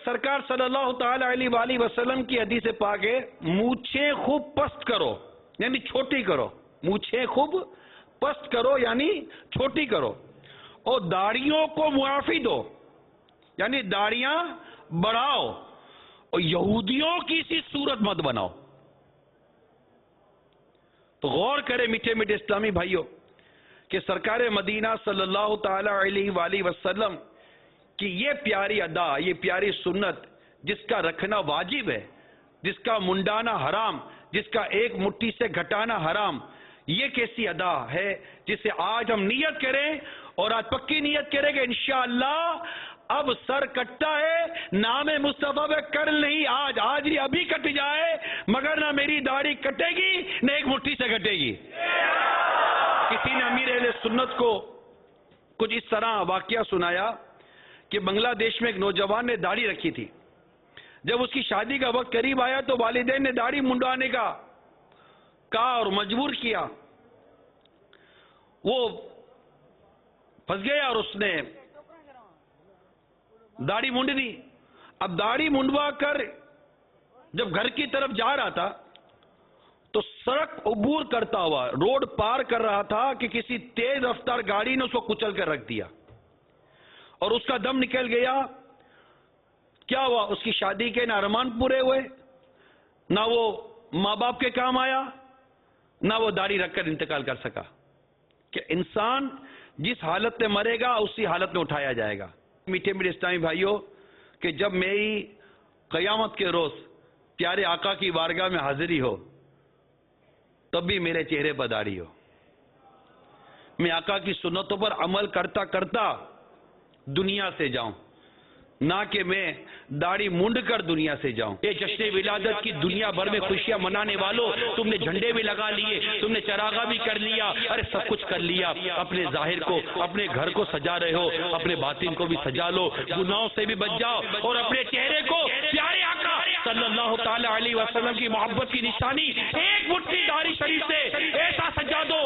سرکار صلی اللہ تعالی علیہ وآلہ وسلم کی حدیث پاک ہے، مونچھیں خوب پست کرو یعنی چھوٹی کرو، مونچھیں خوب پست کرو یعنی چھوٹی کرو، اور داڑھیوں کو معافی دو یعنی داڑھیاں بڑھاؤ، اور یہودیوں کی سی صورت مت بناؤ۔ تو غور کرے میٹھے میٹھے اسلامی بھائیوں کہ سرکار مدینہ صلی اللہ تعالی علیہ وآلہ وسلم کہ یہ پیاری ادا، یہ پیاری سنت جس کا رکھنا واجب ہے، جس کا منڈانا حرام، جس کا ایک مٹھی سے گھٹانا حرام، یہ کیسی ادا ہے جسے آج ہم نیت کریں، اور آج پکی نیت کریں کہ انشاءاللہ اب سر کٹتا ہے، نام مصطفیٰ پہ کرل نہیں، آج ہی ابھی کٹ جائے، مگر نہ میری داڑھی کٹے گی نہ ایک مٹھی سے کٹے گی۔ کسی نے امیر اہل سنت کو کچھ اس طرح واقعہ سنایا کہ بنگلہ دیش میں ایک نوجوان نے داڑھی رکھی تھی، جب اس کی شادی کا وقت قریب آیا تو والدین نے داڑھی منڈوانے کا کہا اور مجبور کیا، وہ پھنس گیا اور اس نے داڑھی منڈ دی۔ اب داڑھی منڈوا کر جب گھر کی طرف جا رہا تھا تو سڑک عبور کرتا ہوا روڈ پار کر رہا تھا کہ کسی تیز رفتار گاڑی نے اس کو کچل کر رکھ دیا اور اس کا دم نکل گیا۔ کیا ہوا؟ اس کی شادی کے نہ ارمان پورے ہوئے، نہ وہ ماں باپ کے کام آیا، نہ وہ داڑھی رکھ کر انتقال کر سکا۔ کہ انسان جس حالت میں مرے گا اسی حالت میں اٹھایا جائے گا۔ میٹھے میٹھے اسلامی بھائیوں کہ جب میری قیامت کے روز پیارے آقا کی بارگاہ میں حاضری ہو تب بھی میرے چہرے پر داڑھی ہو، میں آقا کی سنتوں پر عمل کرتا کرتا دنیا سے جاؤں، نہ کہ میں داڑھی منڈ کر دنیا سے جاؤں۔ یہ جشن ولادت کی دنیا بھر میں خوشیاں منانے والوں، تم نے جھنڈے بھی لگا لیے، تم نے چراغا بھی کر لیا، ارے سب کچھ کر لیا، اپنے ظاہر کو، اپنے گھر کو سجا رہے ہو، اپنے باطن کو بھی سجا لو، گناہوں سے بھی بچ جاؤ، اور اپنے چہرے کو پیارے آقا صلی اللہ تعالی علیہ وسلم کی محبت کی نشانی ایک مٹھی داڑھی شریف سے ایسا سجا دو